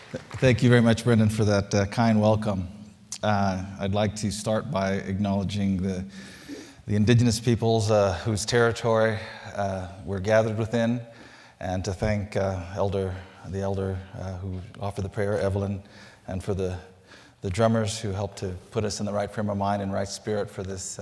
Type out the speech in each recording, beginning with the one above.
Thank you very much, Brendan, for that kind welcome. I'd like to start by acknowledging the Indigenous peoples whose territory we're gathered within, and to thank the elder who offered the prayer, Evelyn, and for the drummers who helped to put us in the right frame of mind and right spirit for this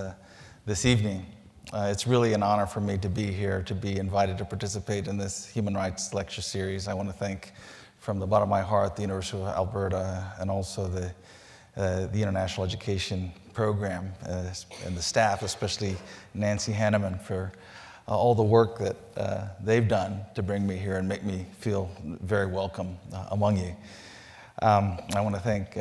evening. It's really an honor for me to be here, to be invited to participate in this human rights lecture series. I want to thank from the bottom of my heart the University of Alberta and also the International Education Program and the staff, especially Nancy Hanneman, for all the work that they've done to bring me here and make me feel very welcome among you. I want to thank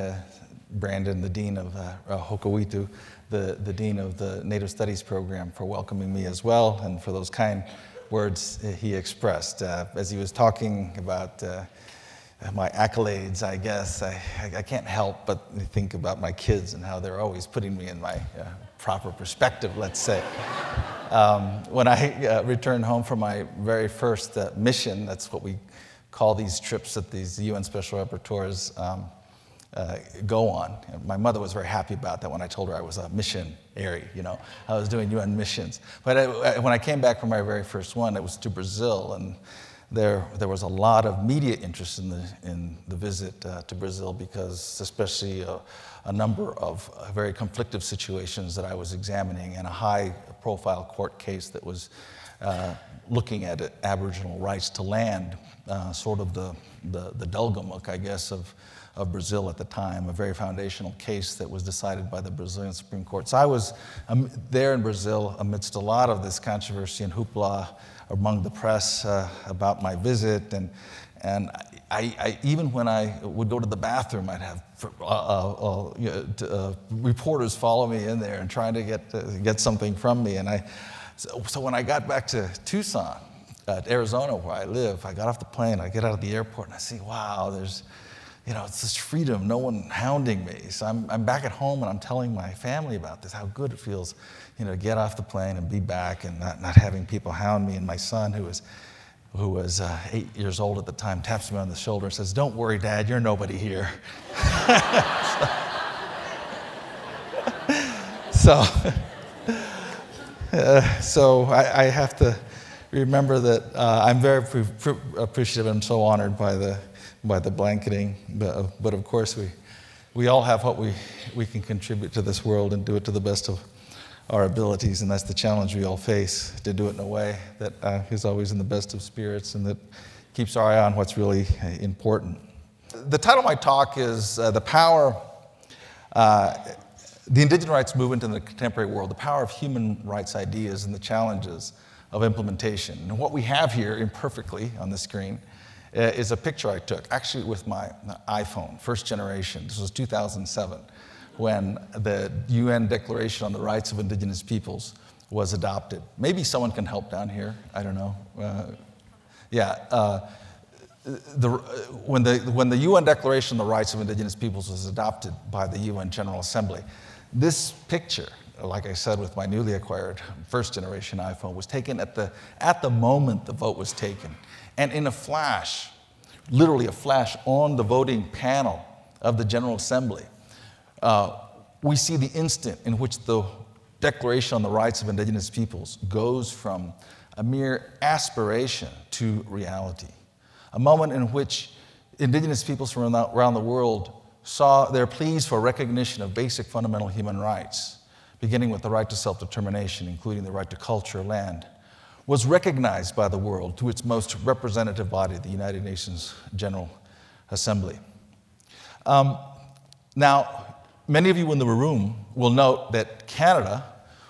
Brandon, the Dean of Hokowitu, the Dean of the Native Studies Program, for welcoming me as well, and for those kind words he expressed. As he was talking about my accolades, I guess, I can't help but think about my kids and how they're always putting me in my proper perspective, let's say. When I returned home from my very first mission, that's what we call these trips that these UN Special Rapporteurs go on. And my mother was very happy about that when I told her I was a missionary, you know. I was doing UN missions. But when I came back from my very first one, it was to Brazil, and there was a lot of media interest in the visit to Brazil, because especially a number of very conflictive situations that I was examining, and a high-profile court case that was looking at Aboriginal rights to land, sort of the Delgamuck, I guess, of Brazil at the time, a very foundational case that was decided by the Brazilian Supreme Court. So I was there in Brazil amidst a lot of this controversy and hoopla among the press about my visit, and I even when I would go to the bathroom, I'd have reporters follow me in there and trying to get something from me. And so when I got back to Tucson, Arizona, where I live, I got off the plane, I get out of the airport, and I see, wow, there's, it's this freedom, no one hounding me. So I'm back at home, and I'm telling my family about this, how good it feels, to get off the plane and be back and not having people hound me. And my son, who was 8 years old at the time, taps me on the shoulder and says, "Don't worry, Dad, you're nobody here." So I have to remember that I'm very appreciative and so honored by the blanketing, but of course we all have what we can contribute to this world and do it to the best of our abilities, and that's the challenge we all face, to do it in a way that is always in the best of spirits and that keeps our eye on what's really important. The title of my talk is the Indigenous rights movement in the contemporary world, the power of human rights ideas and the challenges of implementation. And what we have here imperfectly on the screen is a picture I took, actually with my iPhone, first generation. This was 2007, when the UN Declaration on the Rights of Indigenous Peoples was adopted. Maybe someone can help down here, I don't know. When the UN Declaration on the Rights of Indigenous Peoples was adopted by the UN General Assembly, this picture, like I said, with my newly acquired first generation iPhone, was taken at the moment the vote was taken. And in a flash, literally a flash on the voting panel of the General Assembly, we see the instant in which the Declaration on the Rights of Indigenous Peoples goes from a mere aspiration to reality. A moment in which Indigenous peoples from around the world saw their pleas for recognition of basic fundamental human rights, beginning with the right to self-determination, including the right to culture, land, was recognized by the world through its most representative body, the United Nations General Assembly. Now, many of you in the room will note that Canada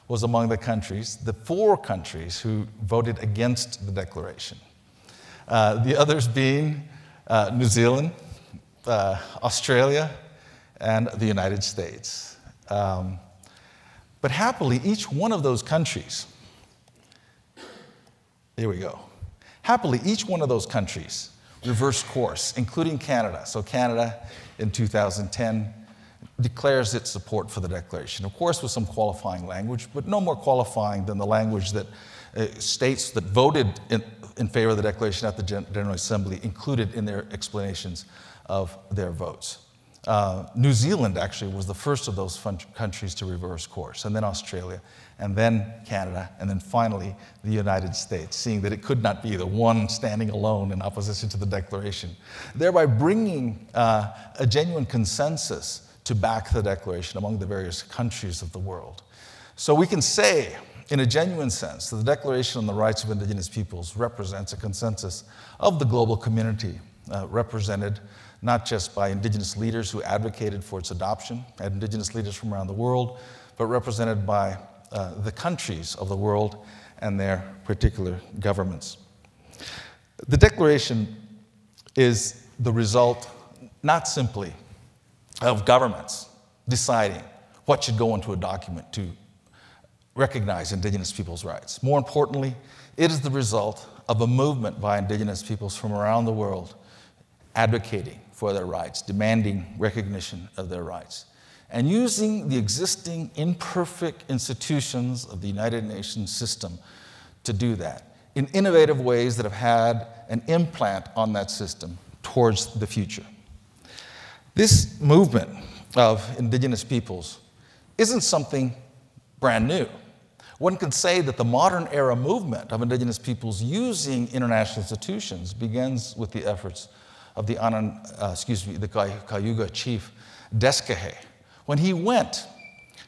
was among the countries, the 4 countries who voted against the declaration. The others being New Zealand, Australia, and the United States. But happily, each one of those countries, here we go. Happily, each one of those countries reversed course, including Canada. So Canada, in 2010, declares its support for the declaration, of course with some qualifying language, but no more qualifying than the language that states that voted in favor of the declaration at the General Assembly included in their explanations of their votes. New Zealand actually was the first of those countries to reverse course, and then Australia, and then Canada, and then finally the United States, seeing that it could not be the one standing alone in opposition to the Declaration, thereby bringing a genuine consensus to back the Declaration among the various countries of the world. So we can say, in a genuine sense, that the Declaration on the Rights of Indigenous Peoples represents a consensus of the global community, represented not just by Indigenous leaders who advocated for its adoption, and Indigenous leaders from around the world, but represented by the countries of the world and their particular governments. The Declaration is the result not simply of governments deciding what should go into a document to recognize Indigenous peoples' rights. More importantly, it is the result of a movement by Indigenous peoples from around the world advocating for their rights, demanding recognition of their rights, and using the existing imperfect institutions of the United Nations system to do that in innovative ways that have had an implant on that system towards the future. This movement of Indigenous peoples isn't something brand new. One can say that the modern era movement of Indigenous peoples using international institutions begins with the efforts of the Cayuga chief Descahe, when he went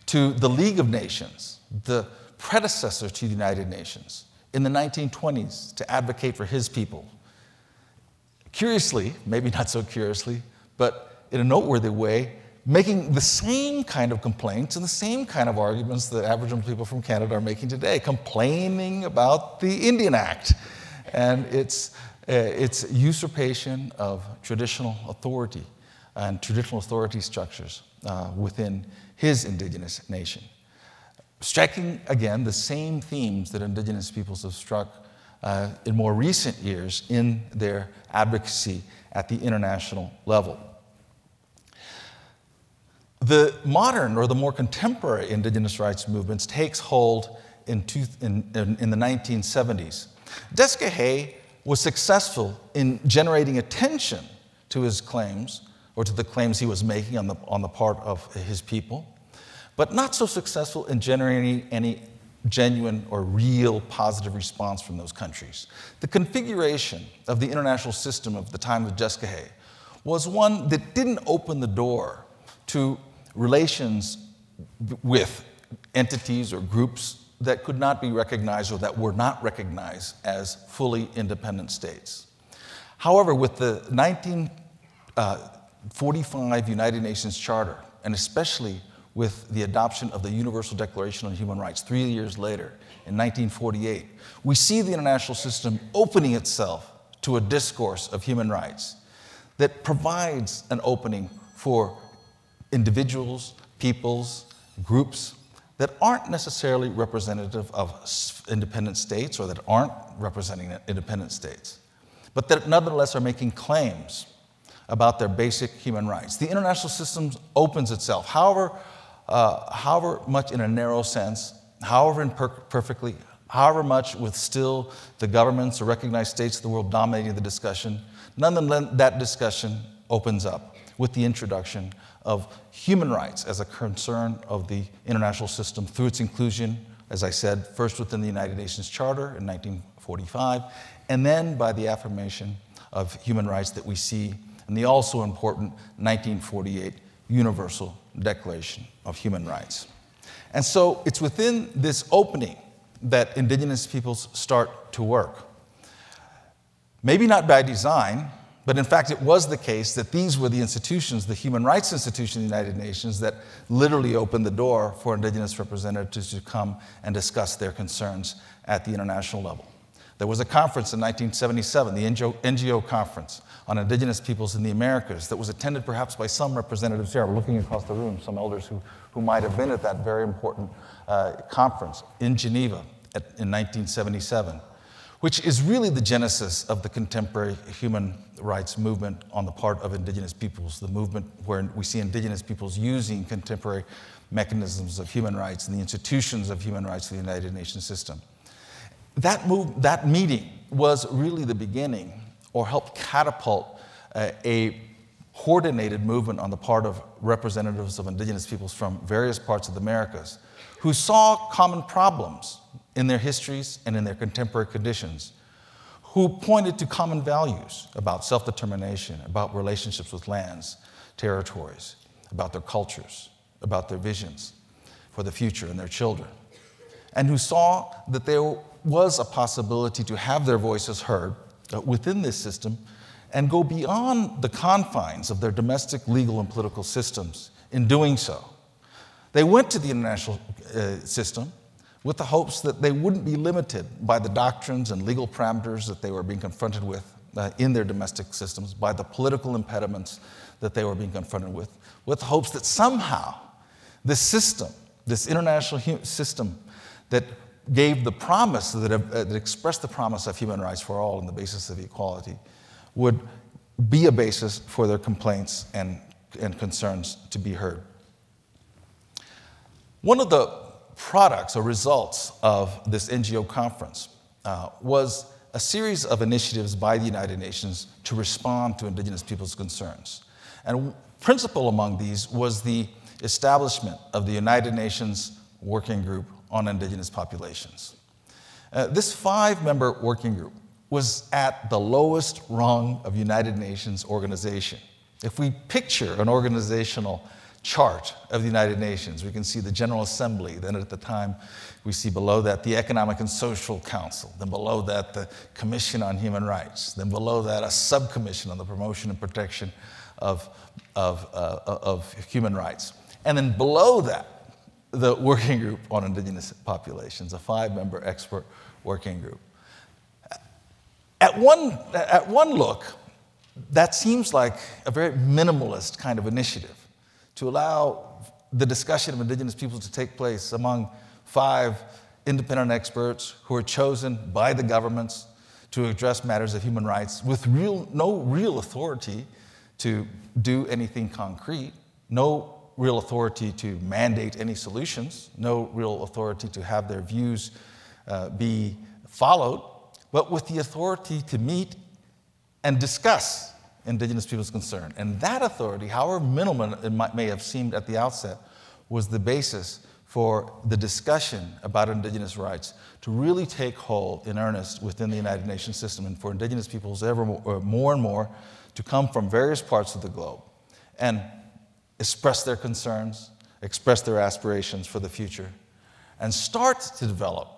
to the League of Nations, the predecessor to the United Nations, in the 1920s to advocate for his people. Curiously, maybe not so curiously, but in a noteworthy way, making the same kind of complaints and the same kind of arguments that Aboriginal people from Canada are making today, complaining about the Indian Act and its usurpation of traditional authority and traditional authority structures within his Indigenous nation. Striking, again, the same themes that Indigenous peoples have struck in more recent years in their advocacy at the international level. The modern or the more contemporary Indigenous rights movements takes hold in the 1970s. Descahe was successful in generating attention to his claims, or to the claims he was making on the part of his people, but not so successful in generating any genuine or real positive response from those countries. The configuration of the international system of the time of Descahe was one that didn't open the door to relations with entities or groups that could not be recognized or that were not recognized as fully independent states. However, with the 1945 United Nations Charter, and especially with the adoption of the Universal Declaration on Human Rights 3 years later, in 1948, we see the international system opening itself to a discourse of human rights that provides an opening for individuals, peoples, groups that aren't necessarily representative of independent states or that aren't representing independent states, but that nonetheless are making claims about their basic human rights. The international system opens itself, however much in a narrow sense, however imperfectly, however much with still the governments or recognized states of the world dominating the discussion, nonetheless that discussion opens up with the introduction of human rights as a concern of the international system through its inclusion, as I said, first within the United Nations Charter in 1945, and then by the affirmation of human rights that we see in the also important 1948 Universal Declaration of Human Rights. And so it's within this opening that Indigenous peoples start to work. Maybe not by design, but in fact, it was the case that these were the institutions, the human rights institution of the United Nations, that literally opened the door for Indigenous representatives to come and discuss their concerns at the international level. There was a conference in 1977, the NGO Conference on Indigenous Peoples in the Americas, that was attended perhaps by some representatives here. We're looking across the room, some elders who might have been at that very important conference in Geneva in 1977. Which is really the genesis of the contemporary human rights movement on the part of Indigenous peoples, the movement where we see Indigenous peoples using contemporary mechanisms of human rights and the institutions of human rights of the United Nations system. That meeting was really the beginning, or helped catapult a coordinated movement on the part of representatives of indigenous peoples from various parts of the Americas who saw common problems in their histories and in their contemporary conditions, who pointed to common values about self-determination, about relationships with lands, territories, about their cultures, about their visions for the future and their children, and who saw that there was a possibility to have their voices heard within this system and go beyond the confines of their domestic legal and political systems in doing so. They went to the international system with the hopes that they wouldn't be limited by the doctrines and legal parameters that they were being confronted with in their domestic systems, by the political impediments that they were being confronted with hopes that somehow this system, this international system that gave the promise, that expressed the promise of human rights for all on the basis of equality, would be a basis for their complaints and concerns to be heard. One of the products or results of this NGO conference was a series of initiatives by the United Nations to respond to indigenous peoples' concerns. And principal among these was the establishment of the United Nations Working Group on Indigenous Populations. This 5-member working group was at the lowest rung of United Nations organization. If we picture an organizational chart of the United Nations, we can see the General Assembly, then at the time we see below that the Economic and Social Council, then below that the Commission on Human Rights, then below that a subcommission on the promotion and protection of human rights. And then below that, the Working Group on Indigenous Populations, a 5-member expert working group. At one look, that seems like a very minimalist kind of initiative to allow the discussion of indigenous peoples to take place among 5 independent experts who are chosen by the governments to address matters of human rights with no real authority to do anything concrete, no real authority to mandate any solutions, no real authority to have their views be followed, but with the authority to meet and discuss indigenous people's concern. And that authority, however minimal it may have seemed at the outset, was the basis for the discussion about indigenous rights to really take hold in earnest within the United Nations system, and for indigenous peoples more and more to come from various parts of the globe and express their concerns, express their aspirations for the future, and start to develop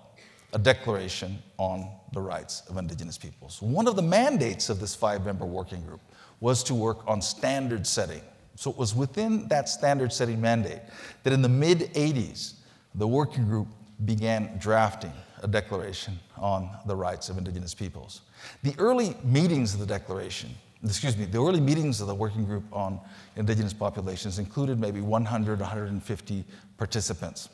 a declaration on the rights of indigenous peoples. One of the mandates of this 5-member working group was to work on standard setting. So it was within that standard setting mandate that in the mid-'80s, the working group began drafting a declaration on the rights of indigenous peoples. The early meetings of the declaration, the early meetings of the working group on indigenous populations included maybe 100, 150 participants.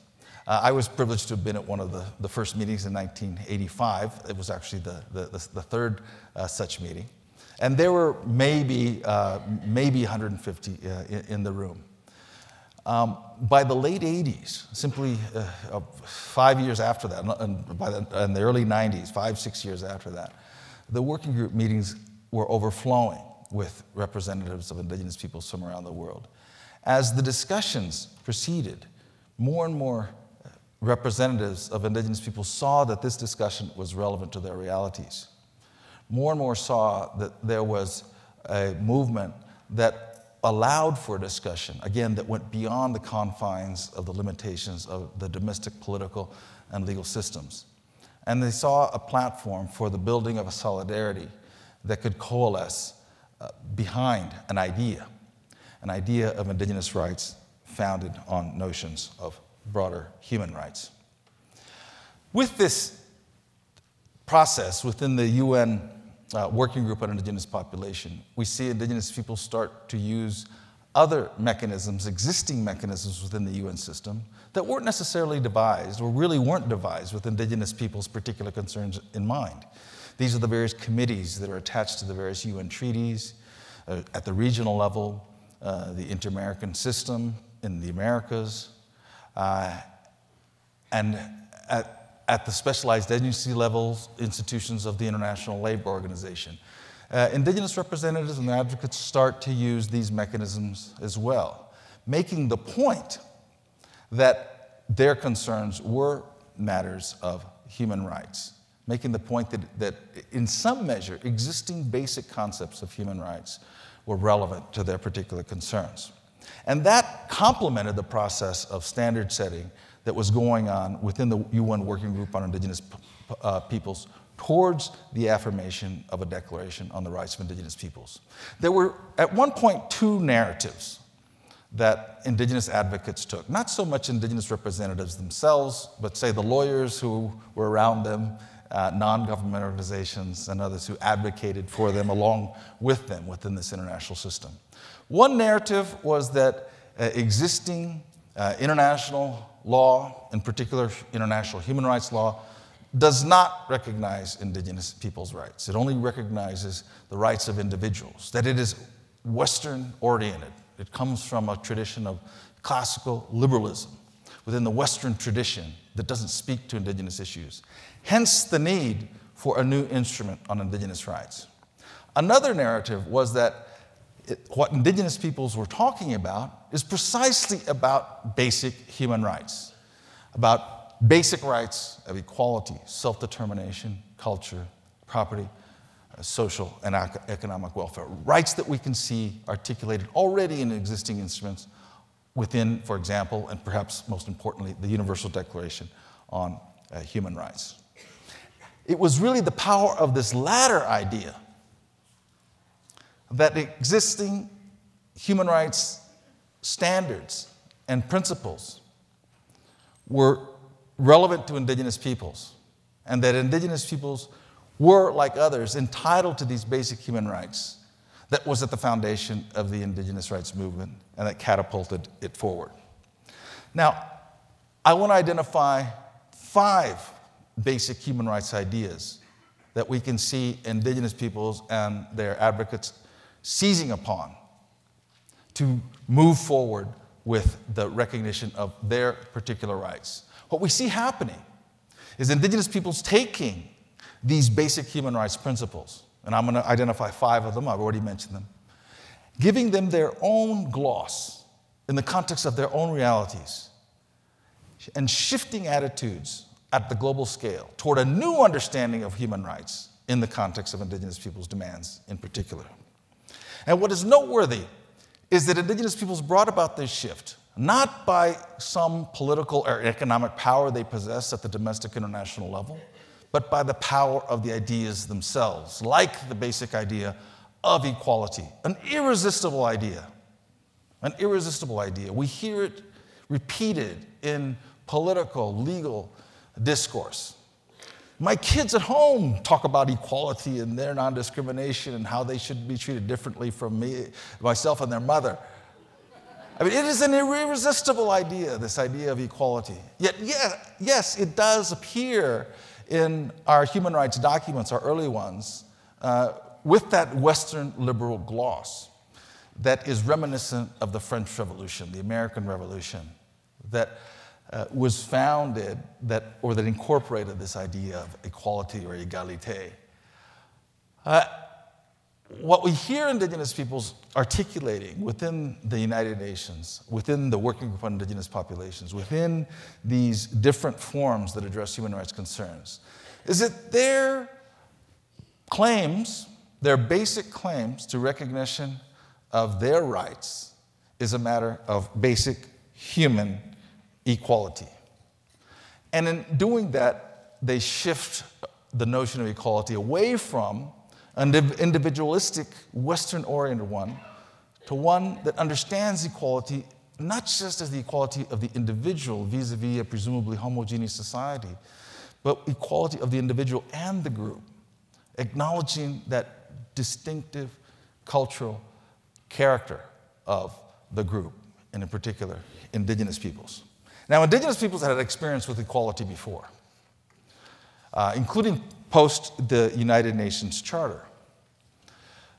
I was privileged to have been at one of the first meetings in 1985. It was actually the third such meeting. And there were maybe 150 in the room. By the late 80s, simply 5 years after that, and in the early 90s, 5-6 years after that, the working group meetings were overflowing with representatives of indigenous peoples from around the world. As the discussions proceeded, more and more representatives of indigenous people saw that this discussion was relevant to their realities. More and more saw that there was a movement that allowed for discussion, again, that went beyond the confines of the limitations of the domestic political and legal systems. And they saw a platform for the building of a solidarity that could coalesce behind an idea of indigenous rights founded on notions of broader human rights. With this process within the UN Working Group on Indigenous Population, we see indigenous people start to use other mechanisms, existing mechanisms within the UN system that weren't necessarily devised, or really weren't devised with indigenous people's particular concerns in mind. These are the various committees that are attached to the various UN treaties at the regional level, the Inter-American System in the Americas, and at the specialized agency levels, institutions of the International Labor Organization. Indigenous representatives and advocates start to use these mechanisms as well, making the point that their concerns were matters of human rights, making the point that in some measure, existing basic concepts of human rights were relevant to their particular concerns. And that complemented the process of standard setting that was going on within the UN Working Group on Indigenous Peoples towards the affirmation of a Declaration on the Rights of Indigenous Peoples. There were, at one point, two narratives that Indigenous advocates took. Not so much Indigenous representatives themselves, but say the lawyers who were around them, non-government organizations, and others who advocated for them along with them within this international system. One narrative was that existing international law, in particular international human rights law, does not recognize Indigenous peoples' rights. It only recognizes the rights of individuals, that it is Western-oriented. It comes from a tradition of classical liberalism within the Western tradition that doesn't speak to Indigenous issues. Hence the need for a new instrument on Indigenous rights. Another narrative was that what Indigenous peoples were talking about is precisely about basic human rights, about basic rights of equality, self-determination, culture, property, social and economic welfare. Rights that we can see articulated already in existing instruments within, for example, and perhaps most importantly, the Universal Declaration on Human Rights. It was really the power of this latter idea that existing human rights standards and principles were relevant to Indigenous peoples, and that Indigenous peoples were, like others, entitled to these basic human rights. That was at the foundation of the Indigenous rights movement, and that catapulted it forward. Now, I want to identify 5 basic human rights ideas that we can see Indigenous peoples and their advocates seizing upon to move forward with the recognition of their particular rights. What we see happening is Indigenous peoples taking these basic human rights principles, and I'm going to identify 5 of them, I've already mentioned them, giving them their own gloss in the context of their own realities, and shifting attitudes at the global scale toward a new understanding of human rights in the context of Indigenous peoples' demands in particular. And what is noteworthy is that Indigenous peoples brought about this shift not by some political or economic power they possess at the domestic international level, but by the power of the ideas themselves, like the basic idea of equality, an irresistible idea, an irresistible idea. We hear it repeated in political, legal discourse. My kids at home talk about equality and their non-discrimination and how they should be treated differently from me, myself and their mother. I mean, it is an irresistible idea, this idea of equality. Yet, yes, it does appear in our human rights documents, our early ones, with that Western liberal gloss that is reminiscent of the French Revolution, the American Revolution, that was founded, that incorporated this idea of equality or égalité. What we hear Indigenous peoples articulating within the United Nations, within the Working Group on Indigenous Populations, within these different forums that address human rights concerns, is that their claims, their basic claims to recognition of their rights is a matter of basic human equality. And in doing that, they shift the notion of equality away from an individualistic, Western-oriented one to one that understands equality not just as the equality of the individual vis-a-vis a presumably homogeneous society, but equality of the individual and the group, acknowledging that distinctive cultural character of the group, and in particular, Indigenous peoples. Now, Indigenous peoples had experience with equality before, including post the United Nations Charter.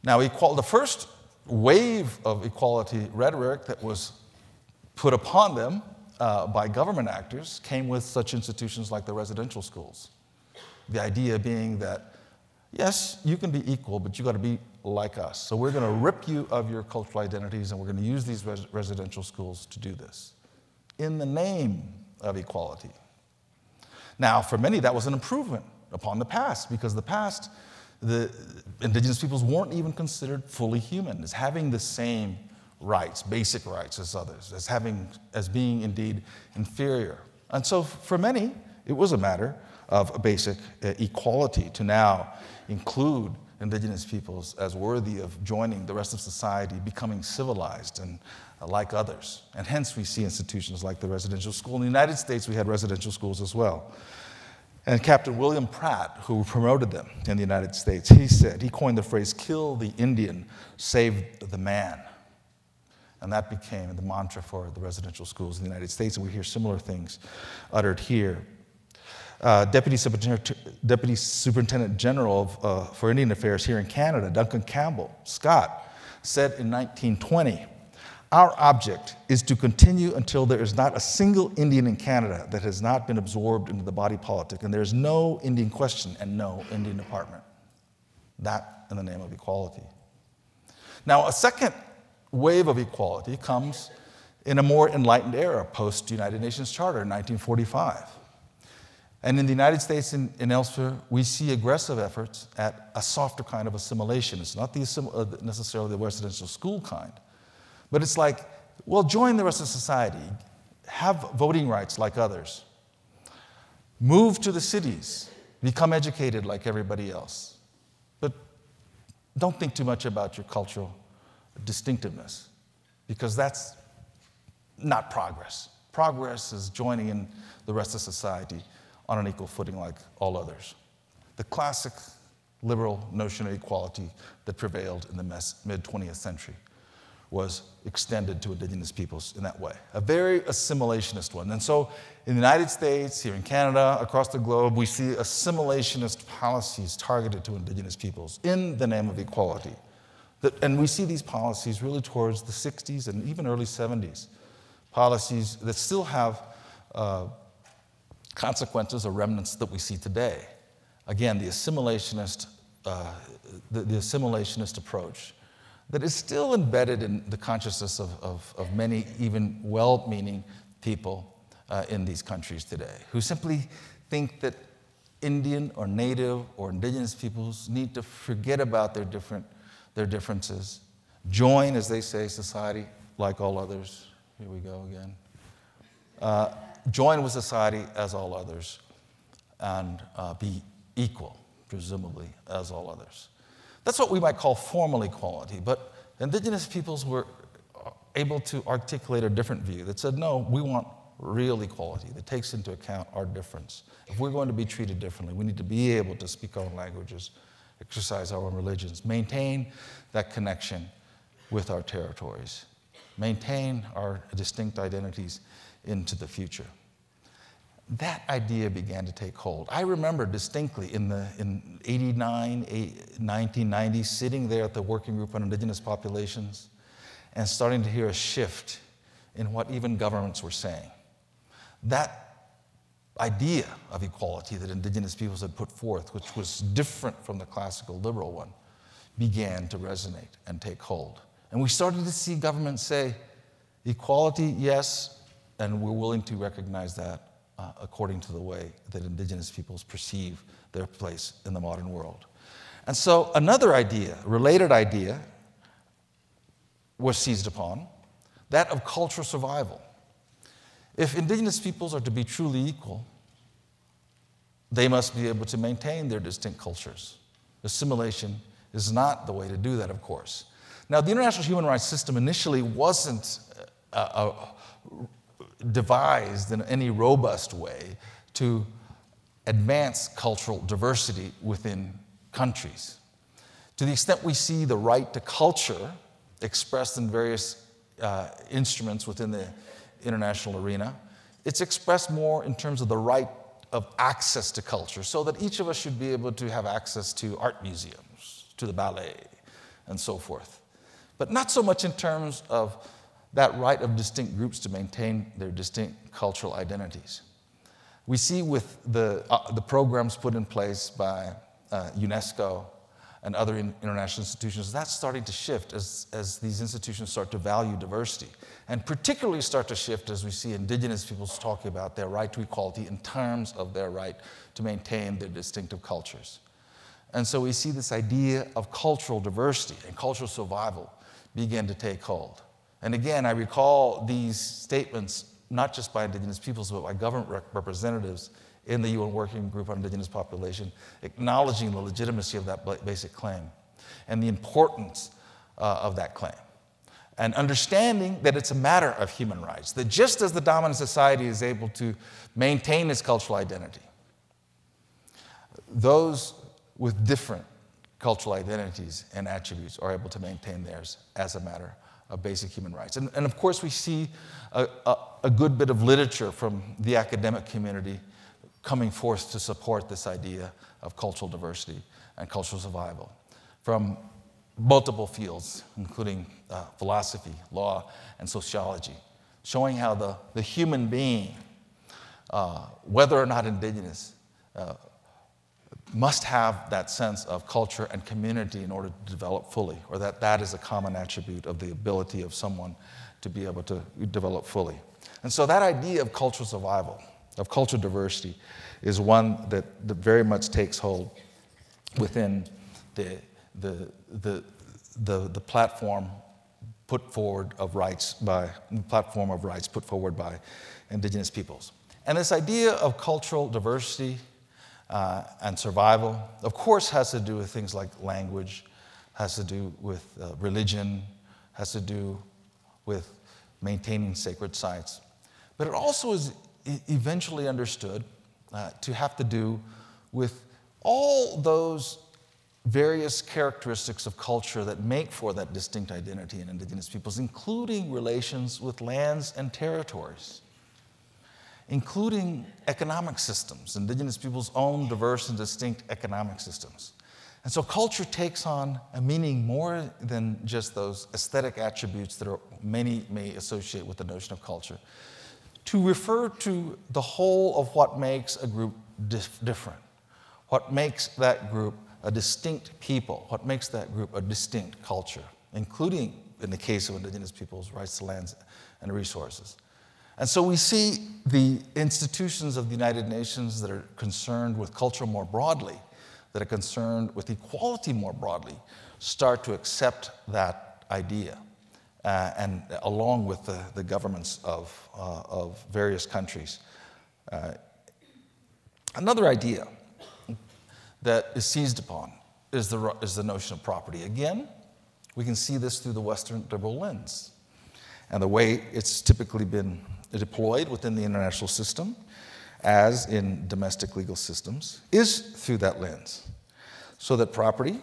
Now, the first wave of equality rhetoric that was put upon them by government actors came with such institutions like the residential schools. The idea being that yes, you can be equal, but you got to be like us. So we're going to rip you of your cultural identities, and we're going to use these residential schools to do this in the name of equality. Now, for many, that was an improvement upon the past, because the past, the indigenous peoples weren't even considered fully human, as having the same rights, basic rights as others, as being indeed inferior. And so for many, it was a matter of basic equality to now include indigenous peoples as worthy of joining the rest of society, becoming civilized and like others. And hence we see institutions like the residential school. In the United States, we had residential schools as well. And Captain William Pratt, who promoted them in the United States, he coined the phrase, "Kill the Indian, save the man." And that became the mantra for the residential schools in the United States, and we hear similar things uttered here. Deputy Superintendent General for Indian Affairs here in Canada, Duncan Campbell Scott, said in 1920, "Our object is to continue until there is not a single Indian in Canada that has not been absorbed into the body politic, and there is no Indian question and no Indian department." That in the name of equality. Now, a second wave of equality comes in a more enlightened era, post-United Nations Charter in 1945. And in the United States and elsewhere, we see aggressive efforts at a softer kind of assimilation. It's not necessarily the residential school kind, but it's like, well, join the rest of society, have voting rights like others, move to the cities, become educated like everybody else, but don't think too much about your cultural distinctiveness, because that's not progress. Progress is joining in the rest of society on an equal footing like all others. The classic liberal notion of equality that prevailed in the mid-20th century was extended to indigenous peoples in that way, a very assimilationist one. And so in the United States, here in Canada, across the globe, we see assimilationist policies targeted to indigenous peoples in the name of equality. And we see these policies really towards the 60s and even early 70s, policies that still have consequences or remnants that we see today. Again, the assimilationist approach that is still embedded in the consciousness of many even well-meaning people in these countries today, who simply think that Indian or Native or indigenous peoples need to forget about their differences, join, as they say, society like all others. Here we go again. Join with society as all others, and be equal, presumably, as all others. That's what we might call formal equality, but indigenous peoples were able to articulate a different view that said, no, we want real equality that takes into account our difference. If we're going to be treated differently, we need to be able to speak our own languages, exercise our own religions, maintain that connection with our territories, maintain our distinct identities into the future. That idea began to take hold. I remember distinctly in 1990, sitting there at the Working Group on Indigenous Populations and starting to hear a shift in what even governments were saying. That idea of equality that indigenous peoples had put forth, which was different from the classical liberal one, began to resonate and take hold. And we started to see governments say, equality, yes, and we're willing to recognize that according to the way that indigenous peoples perceive their place in the modern world. And so another idea, related idea, was seized upon, that of cultural survival. If indigenous peoples are to be truly equal, they must be able to maintain their distinct cultures. Assimilation is not the way to do that, of course. Now, the international human rights system initially wasn't devised in any robust way to advance cultural diversity within countries. To the extent we see the right to culture expressed in various instruments within the international arena, it's expressed more in terms of the right of access to culture, so that each of us should be able to have access to art museums, to the ballet, and so forth. But not so much in terms of that right of distinct groups to maintain their distinct cultural identities. We see with the programs put in place by UNESCO, and other international institutions, that's starting to shift as these institutions start to value diversity, and particularly start to shift as we see Indigenous peoples talking about their right to equality in terms of their right to maintain their distinctive cultures. And so we see this idea of cultural diversity and cultural survival begin to take hold. And again, I recall these statements not just by Indigenous peoples, but by government representatives in the UN Working Group on Indigenous Population, acknowledging the legitimacy of that basic claim and the importance of that claim. And understanding that it's a matter of human rights, that just as the dominant society is able to maintain its cultural identity, those with different cultural identities and attributes are able to maintain theirs as a matter of basic human rights. And of course, we see a good bit of literature from the academic community coming forth to support this idea of cultural diversity and cultural survival from multiple fields, including philosophy, law, and sociology, showing how the human being, whether or not Indigenous, must have that sense of culture and community in order to develop fully, or that is a common attribute of the ability of someone to be able to develop fully. And so that idea of cultural survival, of cultural diversity, is one that very much takes hold within the platform put forward of rights by Indigenous peoples. And this idea of cultural diversity and survival, of course, has to do with things like language, has to do with religion, has to do with maintaining sacred sites. But it also is eventually understood to have to do with all those various characteristics of culture that make for that distinct identity in Indigenous peoples, including relations with lands and territories, including economic systems. Indigenous peoples own diverse and distinct economic systems. And so culture takes on a meaning more than just those aesthetic attributes that many may associate with the notion of culture, to refer to the whole of what makes a group different, what makes that group a distinct people, what makes that group a distinct culture, including, in the case of Indigenous peoples, rights to lands and resources. And so we see the institutions of the United Nations that are concerned with culture more broadly, that are concerned with equality more broadly, start to accept that idea, and along with the governments of various countries. Another idea that is seized upon is the notion of property. Again, we can see this through the Western liberal lens, and the way it's typically been deployed within the international system, as in domestic legal systems, is through that lens. So that property,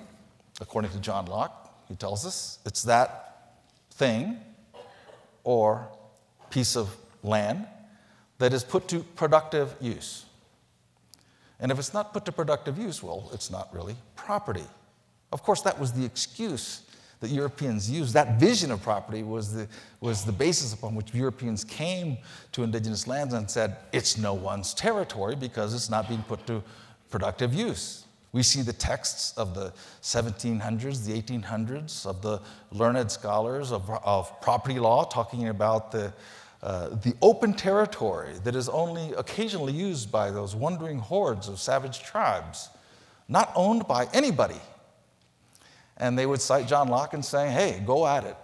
according to John Locke, he tells us, it's that thing or piece of land that is put to productive use. And if it's not put to productive use, well, it's not really property. Of course, that was the excuse that Europeans used. That vision of property was the basis upon which Europeans came to Indigenous lands and said, it's no one's territory because it's not being put to productive use. We see the texts of the 1700s, the 1800s, of the learned scholars of property law talking about the open territory that is only occasionally used by those wandering hordes of savage tribes, not owned by anybody. And they would cite John Locke and say, hey, go at it,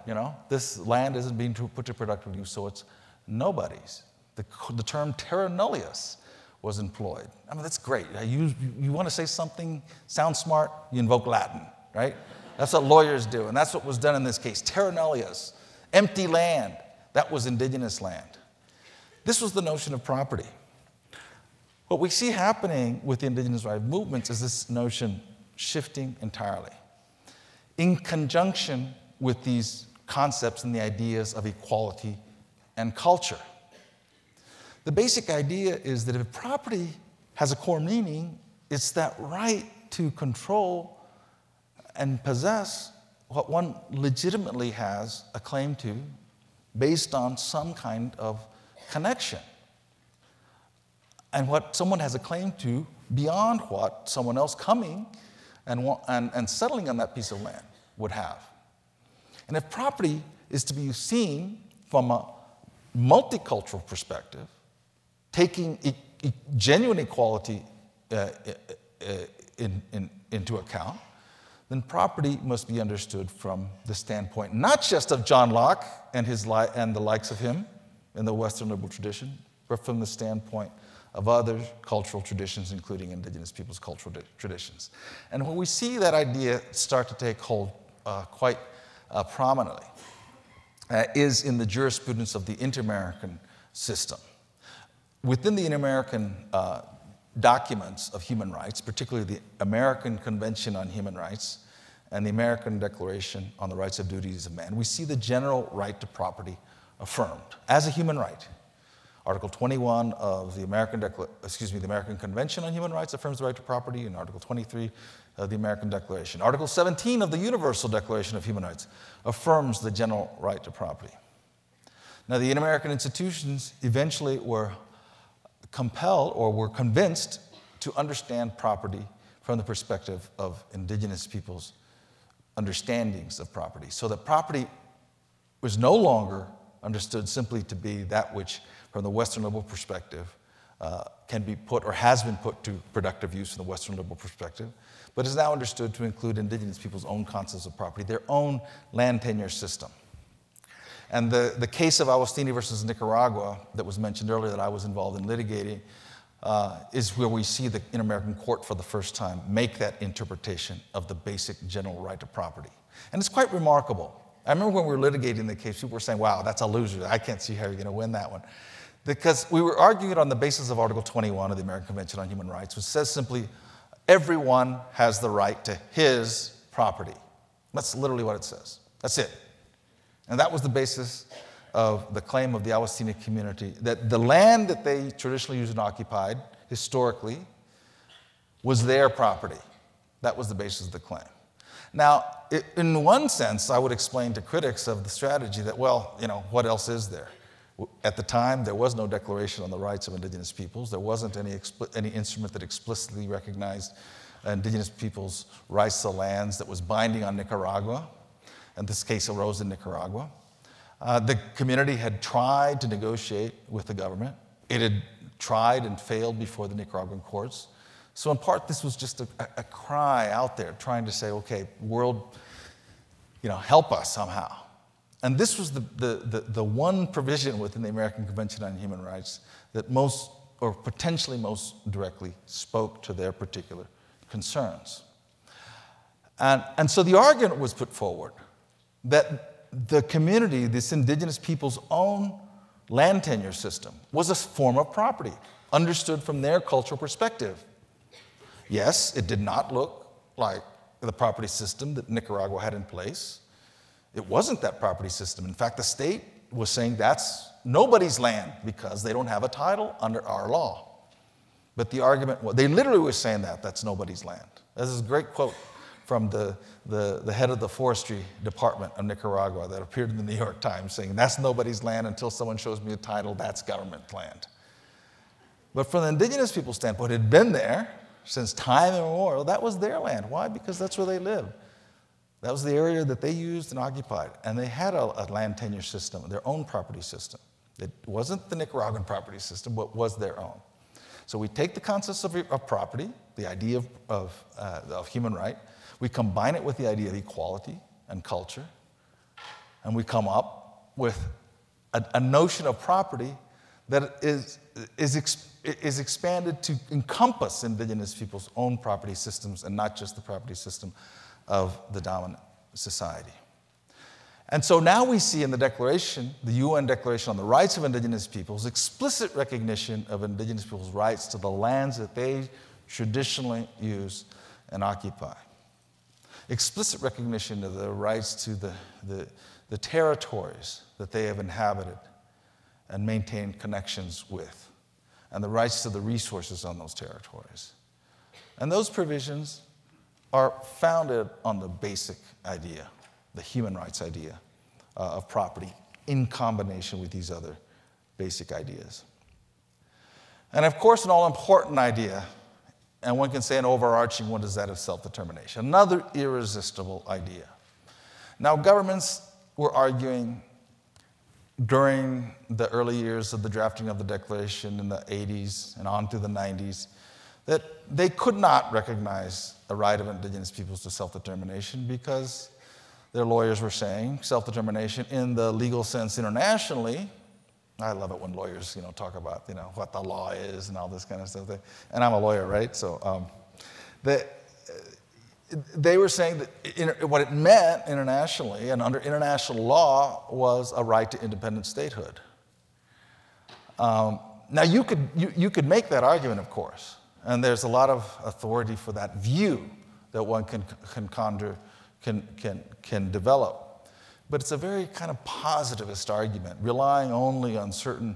this land isn't being put to productive use, so it's nobody's. The term terra nullius was employed. I mean, that's great. You want to say something, sound smart, you invoke Latin, right? That's what lawyers do, and that's what was done in this case. Terra nullius, empty land. That was Indigenous land. This was the notion of property. What we see happening with the Indigenous rights movements is this notion shifting entirely, in conjunction with these concepts and the ideas of equality and culture. The basic idea is that if property has a core meaning, it's that right to control and possess what one legitimately has a claim to based on some kind of connection. And what someone has a claim to beyond what someone else coming and settling on that piece of land would have. And if property is to be seen from a multicultural perspective, taking genuine equality into account, then property must be understood from the standpoint not just of John Locke and the likes of him in the Western liberal tradition, but from the standpoint of other cultural traditions, including Indigenous peoples' cultural traditions. And when we see that idea start to take hold quite prominently, is in the jurisprudence of the Inter-American system. Within the Inter-American documents of human rights, particularly the American Convention on Human Rights and the American Declaration on the Rights and Duties of Man, we see the general right to property affirmed as a human right. Article 21 of the American Convention on Human Rights affirms the right to property, and Article 23 of the American Declaration. Article 17 of the Universal Declaration of Human Rights affirms the general right to property. Now, the Inter-American institutions eventually were compelled or were convinced to understand property from the perspective of Indigenous peoples' understandings of property, so that property was no longer understood simply to be that which, from the Western liberal perspective, can be put or has been put to productive use from the Western liberal perspective, but is now understood to include Indigenous people's own concepts of property, their own land tenure system. And the case of Agostini versus Nicaragua that was mentioned earlier that I was involved in litigating is where we see the Inter-American Court for the first time make that interpretation of the basic general right to property. And it's quite remarkable. I remember when we were litigating the case, people were saying, wow, that's a loser. I can't see how you're going to win that one. Because we were arguing it on the basis of Article 21 of the American Convention on Human Rights, which says simply, everyone has the right to his property. That's literally what it says. That's it. And that was the basis of the claim of the Agostini community, that the land that they traditionally used and occupied, historically, was their property. That was the basis of the claim. Now, in one sense, I would explain to critics of the strategy that, well, what else is there? At the time, there was no Declaration on the Rights of Indigenous Peoples. There wasn't any instrument that explicitly recognized Indigenous peoples' rights to lands that was binding on Nicaragua. And this case arose in Nicaragua. The community had tried to negotiate with the government. It had tried and failed before the Nicaraguan courts. So in part, this was just a cry out there trying to say, okay, world, help us somehow. And this was the one provision within the American Convention on Human Rights that most, or potentially most directly, spoke to their particular concerns. And so the argument was put forward that the community, this Indigenous people's own land tenure system, was a form of property, understood from their cultural perspective. Yes, it did not look like the property system that Nicaragua had in place. It wasn't that property system. In fact, the state was saying that's nobody's land because they don't have a title under our law. But the argument was, they literally were saying that's nobody's land. This is a great quote from the head of the forestry department of Nicaragua that appeared in the New York Times saying, that's nobody's land until someone shows me a title, that's government land. But from the Indigenous people's standpoint, it had been there since time immemorial. That was their land. Why? Because that's where they lived. That was the area that they used and occupied. And they had a land tenure system, their own property system. It wasn't the Nicaraguan property system, but was their own. So we take the concepts of property, the idea of human right, we combine it with the idea of equality and culture, and we come up with a notion of property that is expanded to encompass Indigenous people's own property systems and not just the property system of the dominant society. And so now we see in the Declaration, the UN Declaration on the Rights of Indigenous Peoples, explicit recognition of Indigenous people's rights to the lands that they traditionally use and occupy. Explicit recognition of the rights to the territories that they have inhabited and maintained connections with, and the rights to the resources on those territories. And those provisions are founded on the basic idea, the human rights idea of property in combination with these other basic ideas. And of course, an all-important idea and one can say an overarching one is that of self-determination. Another irresistible idea. Now, governments were arguing during the early years of the drafting of the Declaration in the 80s and on through the 90s that they could not recognize the right of Indigenous peoples to self-determination because their lawyers were saying self-determination in the legal sense internationally. I love it when lawyers, talk about, what the law is and all this kind of stuff. And I'm a lawyer, right? So they were saying that what it meant internationally and under international law was a right to independent statehood. Now, you could make that argument, of course, and there's a lot of authority for that view that one can develop. But it's a very kind of positivist argument, relying only on certain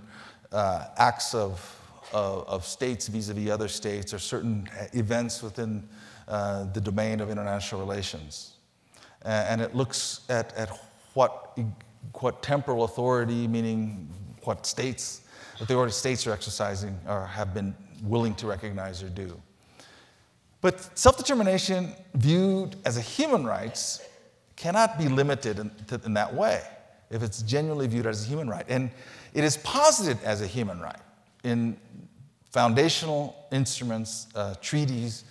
acts of states vis-a-vis other states or certain events within the domain of international relations. And it looks at what temporal authority, meaning what authority states are exercising or have been willing to recognize or do. But self-determination viewed as a human rights cannot be limited in that way if it's genuinely viewed as a human right. And it is posited as a human right in foundational instruments, treaties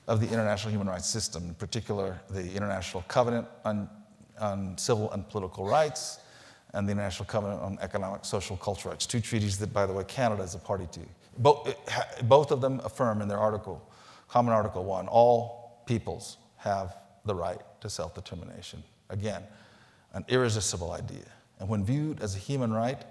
of the international human rights system, in particular the International Covenant on Civil and Political Rights and the International Covenant on Economic, Social, Cultural Rights, two treaties that, by the way, Canada is a party to. Both of them affirm in their Common Article 1, all peoples have the right to self-determination. Again, an irresistible idea. And when viewed as a human right,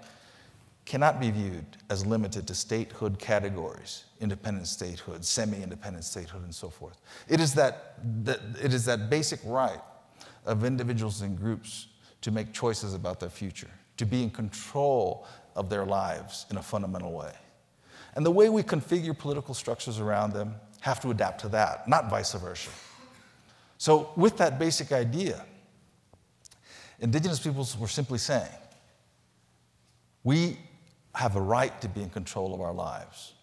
cannot be viewed as limited to statehood categories, independent statehood, semi-independent statehood, and so forth. It is that basic right of individuals and groups to make choices about their future, to be in control of their lives in a fundamental way. And the way we configure political structures around them have to adapt to that, not vice versa. So with that basic idea, Indigenous peoples were simply saying, we have a right to be in control of our lives.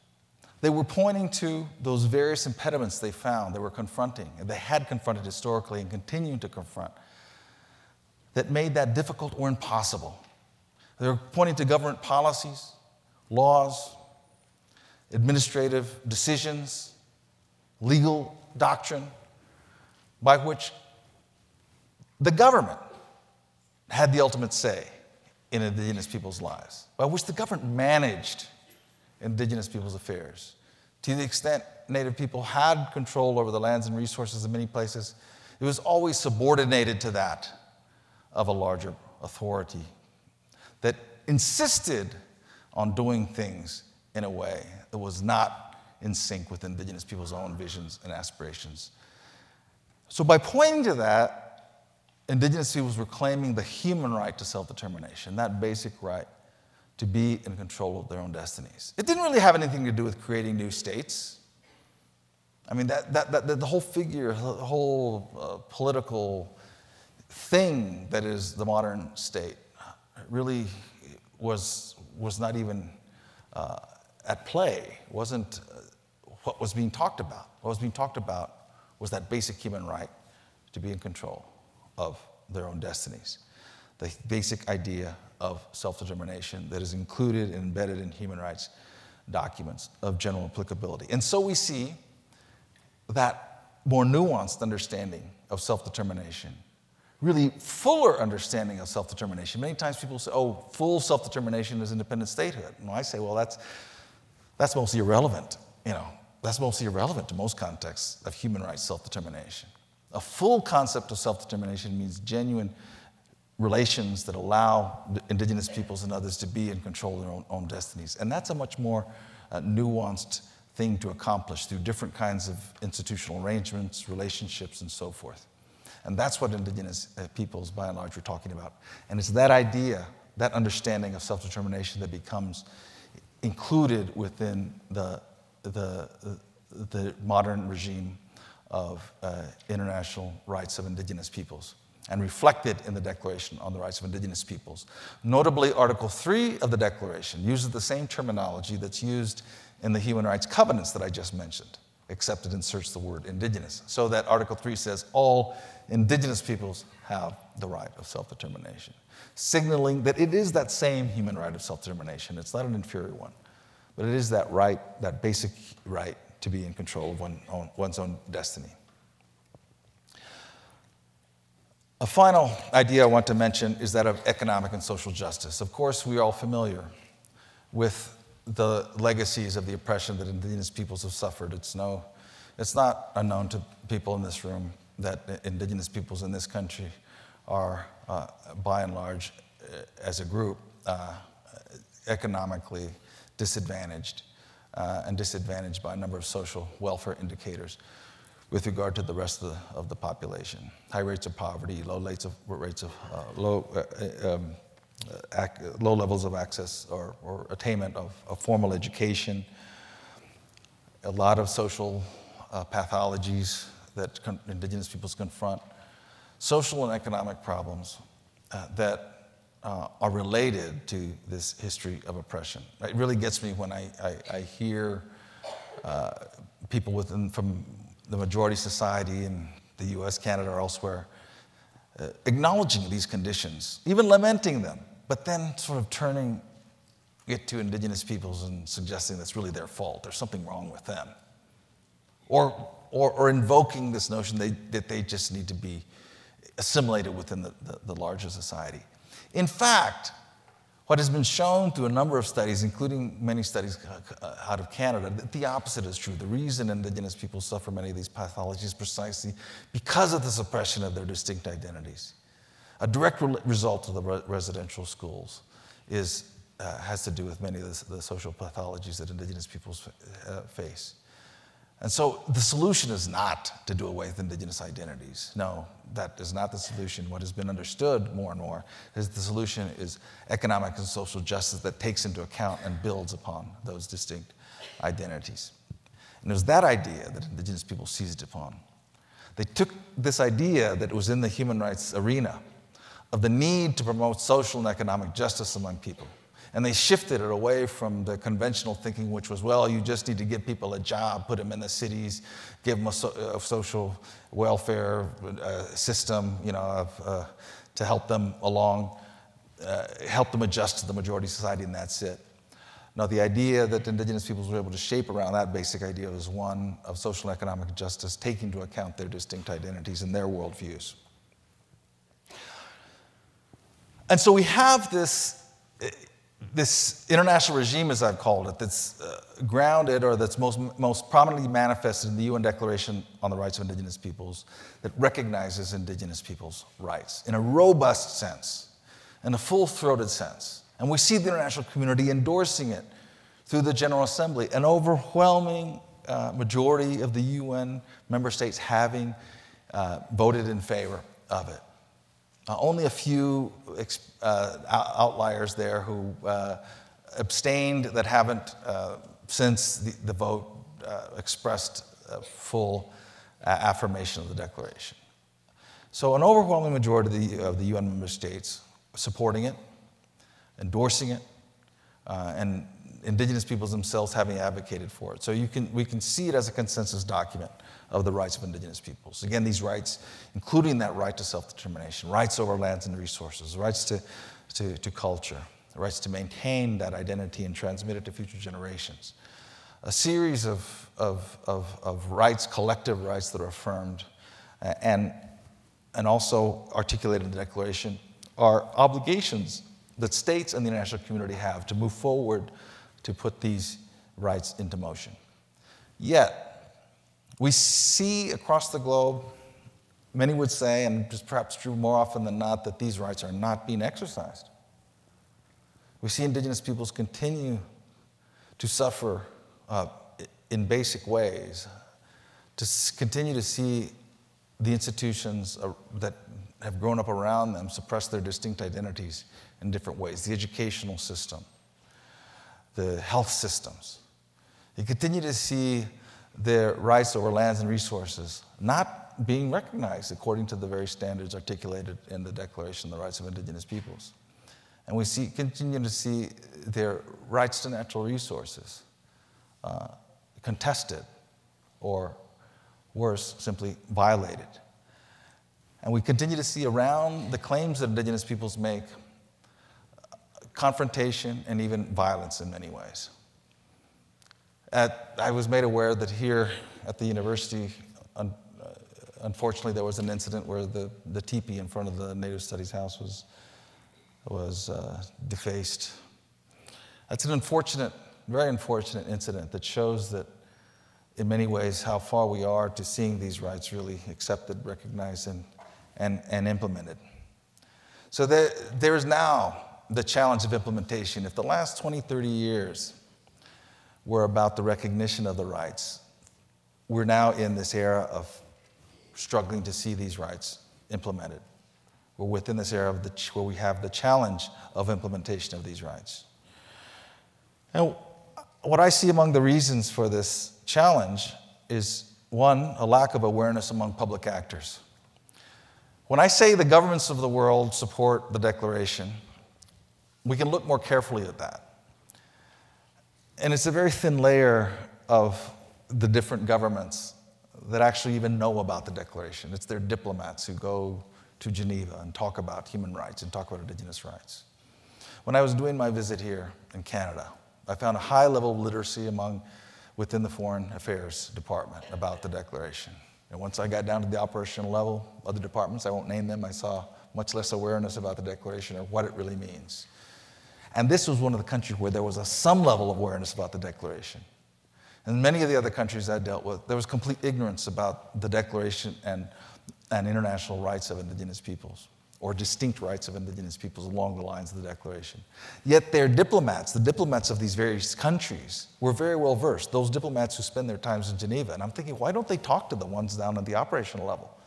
They were pointing to those various impediments they found, they were confronting, and they had confronted historically and continuing to confront, that made that difficult or impossible. They were pointing to government policies, laws, administrative decisions, legal doctrine, by which the government had the ultimate say in Indigenous people's lives, by which the government managed Indigenous people's affairs. To the extent Native people had control over the lands and resources in many places, it was always subordinated to that of a larger authority that insisted on doing things in a way that was not in sync with Indigenous people's own visions and aspirations. So by pointing to that, Indigenous peoples were claiming the human right to self-determination, that basic right to be in control of their own destinies. It didn't really have anything to do with creating new states. I mean, the whole figure, the whole political thing that is the modern state really was not even at play, wasn't what was being talked about. What was being talked about was that basic human right to be in control of their own destinies. The basic idea of self-determination that is included and embedded in human rights documents of general applicability. And so we see that more nuanced understanding of self-determination, really fuller understanding of self-determination. Many times people say, oh, full self-determination is independent statehood. And I say, well, that's mostly irrelevant. That's mostly irrelevant to most contexts of human rights self-determination. A full concept of self-determination means genuine relations that allow Indigenous peoples and others to be in control of their own destinies. And that's a much more nuanced thing to accomplish through different kinds of institutional arrangements, relationships, and so forth. And that's what Indigenous peoples, by and large, are talking about. And it's that idea, that understanding of self-determination that becomes included within the modern regime of international rights of Indigenous peoples and reflected in the Declaration on the Rights of Indigenous Peoples. Notably, Article 3 of the Declaration uses the same terminology that's used in the human rights covenants that I just mentioned. except it inserts the word indigenous. So that Article 3 says all indigenous peoples have the right of self-determination, signaling that it is that same human right of self-determination. It's not an inferior one, but it is that right, that basic right to be in control of one's own destiny. A final idea I want to mention is that of economic and social justice. Of course, we are all familiar with the legacies of the oppression that indigenous peoples have suffered. It's not unknown to people in this room that indigenous peoples in this country are, by and large, as a group, economically disadvantaged and disadvantaged by a number of social welfare indicators with regard to the rest of the population. High rates of poverty, low levels of access or attainment of formal education, a lot of social pathologies that indigenous peoples confront, social and economic problems that are related to this history of oppression. It really gets me when I hear people from the majority society in the US, Canada, or elsewhere acknowledging these conditions, even lamenting them, but then sort of turning it to indigenous peoples and suggesting that's really their fault. There's something wrong with them. Or invoking this notion that they just need to be assimilated within the larger society. In fact, what has been shown through a number of studies, including many studies out of Canada, that the opposite is true. The reason indigenous people suffer many of these pathologies is precisely because of the suppression of their distinct identities. A direct result of the residential schools has to do with many of the social pathologies that indigenous peoples face. And so the solution is not to do away with indigenous identities. No, that is not the solution. What has been understood more and more is the solution is economic and social justice that takes into account and builds upon those distinct identities. And it was that idea that indigenous people seized upon. They took this idea that was in the human rights arena of the need to promote social and economic justice among people. And they shifted it away from the conventional thinking, which was, well, you just need to give people a job, put them in the cities, give them a social welfare system, to help them along, help them adjust to the majority society, and that's it. Now, the idea that indigenous peoples were able to shape around that basic idea was one of social and economic justice, taking into account their distinct identities and their worldviews. And so we have this international regime, as I've called it, that's grounded or that's most prominently manifested in the UN Declaration on the Rights of Indigenous Peoples that recognizes indigenous peoples' rights in a robust sense, in a full-throated sense. And we see the international community endorsing it through the General Assembly, an overwhelming majority of the UN member states having voted in favor of it. Only a few outliers there who abstained that haven't, since the vote, expressed full affirmation of the declaration. So an overwhelming majority of the UN member states supporting it, endorsing it, and indigenous peoples themselves having advocated for it. So we can see it as a consensus document of the rights of indigenous peoples. Again, these rights, including that right to self-determination, rights over lands and resources, rights to culture, rights to maintain that identity and transmit it to future generations. A series of rights, collective rights that are affirmed and also articulated in the Declaration are obligations that states and the international community have to move forward to put these rights into motion. Yet, we see across the globe, many would say, and it's perhaps true more often than not, that these rights are not being exercised. We see indigenous peoples continue to suffer in basic ways, to continue to see the institutions that have grown up around them suppress their distinct identities in different ways. The educational system, the health systems. You continue to see their rights over lands and resources not being recognized according to the very standards articulated in the Declaration on the Rights of Indigenous Peoples. And we continue to see their rights to natural resources contested or worse, simply violated. And we continue to see around the claims that Indigenous peoples make confrontation and even violence in many ways. I was made aware that here at the university, unfortunately, there was an incident where the teepee in front of the Native Studies house was defaced. That's an unfortunate, very unfortunate incident that shows that in many ways how far we are to seeing these rights really accepted, recognized, and implemented. So there is now the challenge of implementation. If the last 20, 30 years were about the recognition of the rights, we're now in this era of struggling to see these rights implemented. We're within this era where we have the challenge of implementation of these rights. And what I see among the reasons for this challenge is, one, a lack of awareness among public actors. When I say the governments of the world support the Declaration, we can look more carefully at that. And it's a very thin layer of the different governments that actually even know about the Declaration. It's their diplomats who go to Geneva and talk about human rights and talk about Indigenous rights. When I was doing my visit here in Canada, I found a high level of literacy within the Foreign Affairs Department about the Declaration. And once I got down to the operational level, other departments, I won't name them, I saw much less awareness about the Declaration or what it really means. And this was one of the countries where there was some level of awareness about the Declaration. In many of the other countries I dealt with, there was complete ignorance about the Declaration and international rights of Indigenous peoples, or distinct rights of Indigenous peoples along the lines of the Declaration. Yet their diplomats, the diplomats of these various countries, were very well versed, those diplomats who spend their times in Geneva. And I'm thinking, why don't they talk to the ones down at the operational level?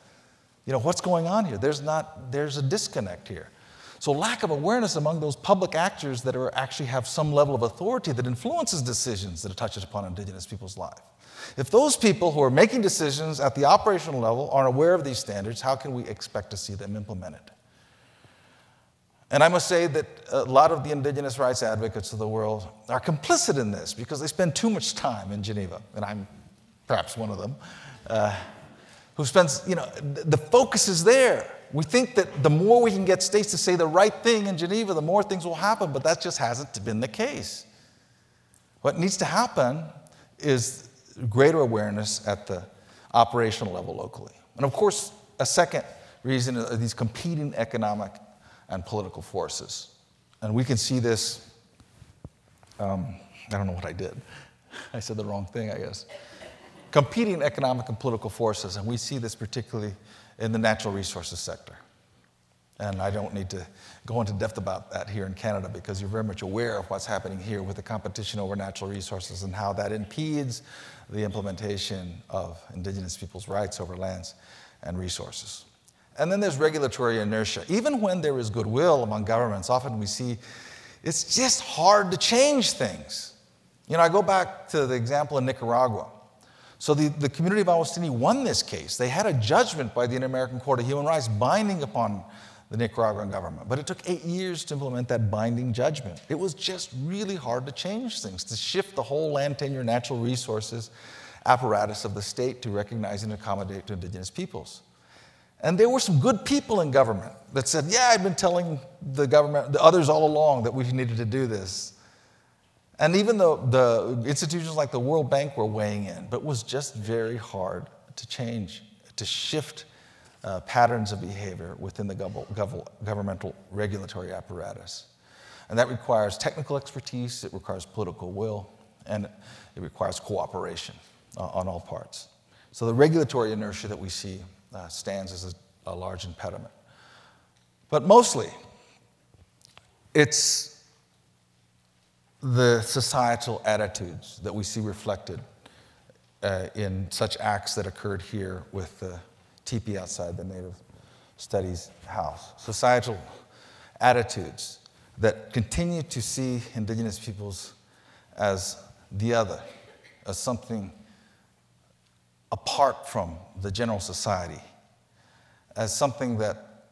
You know, what's going on here? There's a disconnect here. So lack of awareness among those public actors that actually have some level of authority that influences decisions that touches upon Indigenous people's life. If those people who are making decisions at the operational level aren't aware of these standards, how can we expect to see them implemented? And I must say that a lot of the Indigenous rights advocates of the world are complicit in this because they spend too much time in Geneva, and I'm perhaps one of them, who spends, the focus is there. We think that the more we can get states to say the right thing in Geneva, the more things will happen, but that just hasn't been the case. What needs to happen is greater awareness at the operational level locally. And of course, a second reason are these competing economic and political forces. And we can see this, I don't know what I did. I said the wrong thing, I guess. Competing economic and political forces, and we see this particularly in the natural resources sector. And I don't need to go into depth about that here in Canada because you're very much aware of what's happening here with the competition over natural resources and how that impedes the implementation of Indigenous people's rights over lands and resources. And then there's regulatory inertia. Even when there is goodwill among governments, often we see it's just hard to change things. I go back to the example in Nicaragua. So the community of Awastini won this case. They had a judgment by the Inter-American Court of Human Rights binding upon the Nicaraguan government. But it took 8 years to implement that binding judgment. It was just really hard to change things, to shift the whole land tenure natural resources apparatus of the state to recognize and accommodate to Indigenous peoples. And there were some good people in government that said, yeah, I've been telling the government, the others all along that we needed to do this. And even though the institutions like the World Bank were weighing in, but it was just very hard to change, to shift patterns of behavior within the governmental regulatory apparatus. And that requires technical expertise, it requires political will, and it requires cooperation on all parts. So the regulatory inertia that we see stands as a large impediment. But mostly, it's the societal attitudes that we see reflected in such acts that occurred here with the teepee outside the Native Studies house. Societal attitudes that continue to see Indigenous peoples as the other, as something apart from the general society, as something that,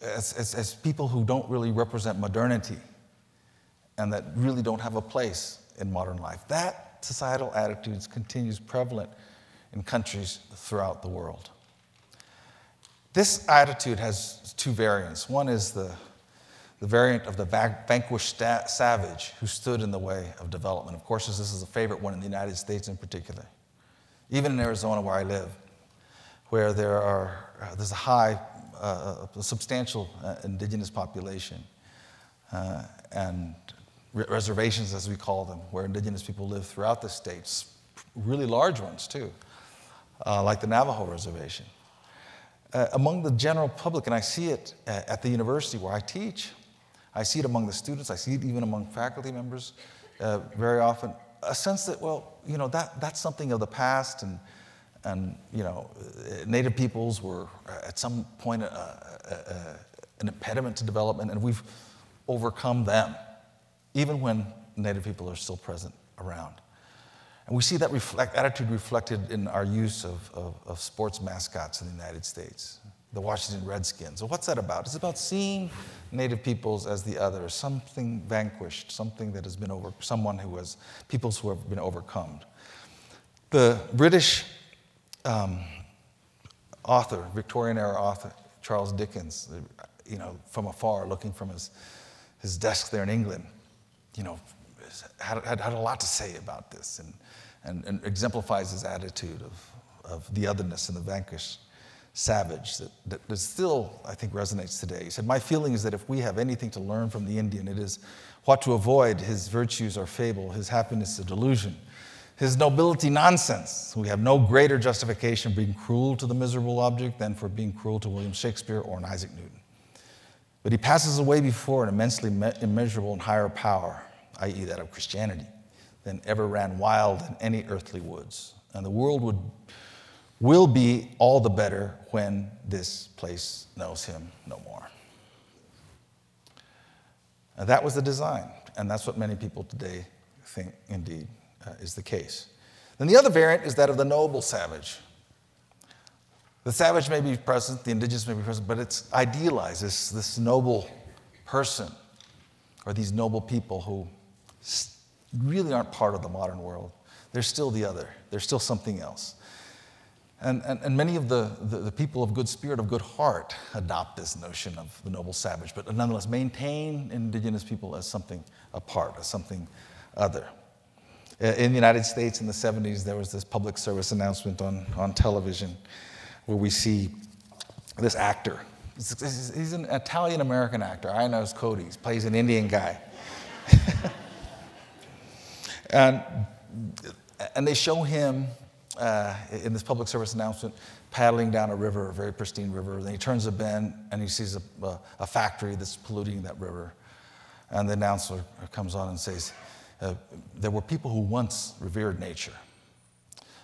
as people who don't really represent modernity and that really don't have a place in modern life. That societal attitudes continues prevalent in countries throughout the world. This attitude has two variants. One is the variant of the vanquished savage who stood in the way of development. Of course, this is a favorite one in the United States in particular. Even in Arizona, where I live, where there's a substantial indigenous population and reservations, as we call them, where indigenous people live throughout the states, really large ones too, like the Navajo Reservation. Among the general public, and I see it at the university where I teach, I see it among the students, I see it even among faculty members very often, a sense that, well, you know, that's something of the past, and you know, Native peoples were at some point an impediment to development, and we've overcome them, even when Native people are still present around. And we see that attitude reflected in our use of sports mascots in the United States, the Washington Redskins. So what's that about? It's about seeing Native peoples as the other, something vanquished, something that has been peoples who have been overcome. The British author, Victorian-era author, Charles Dickens, you know, from afar, looking from his desk there in England, you know, had a lot to say about this and exemplifies his attitude of the otherness and the vanquished savage that still, I think, resonates today. He said, "My feeling is that if we have anything to learn from the Indian, it is what to avoid. His virtues are fable, his happiness a delusion, his nobility nonsense. We have no greater justification for being cruel to the miserable object than for being cruel to William Shakespeare or an Isaac Newton. But he passes away before an immensely immeasurable and higher power, i.e. that of Christianity, than ever ran wild in any earthly woods. And the world will be all the better when this place knows him no more." And that was the design, and that's what many people today think indeed is the case. Then the other variant is that of the noble savage. The savage may be present, the indigenous may be present, but it's idealized, this noble person, or these noble people who really aren't part of the modern world. They're still the other. They're still something else. And many of the people of good spirit, of good heart, adopt this notion of the noble savage, but nonetheless maintain indigenous people as something apart, as something other. In the United States in the 70s, there was this public service announcement on television where we see this actor. He's an Italian-American actor, Anaya Cody. He plays an Indian guy. And they show him in this public service announcement paddling down a river, a very pristine river. Then he turns a bend and he sees a factory that's polluting that river. And the announcer comes on and says, there were people who once revered nature,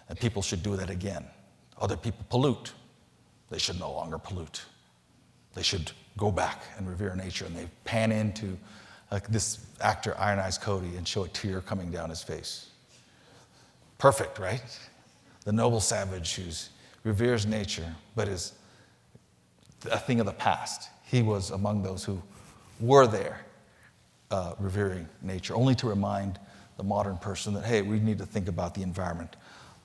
and people should do that again. Other people pollute. They should no longer pollute. They should go back and revere nature. And they pan into this actor, Anaya Cody, and show a tear coming down his face. Perfect, right? The noble savage who reveres nature, but is a thing of the past. He was among those who were there revering nature, only to remind the modern person that, hey, we need to think about the environment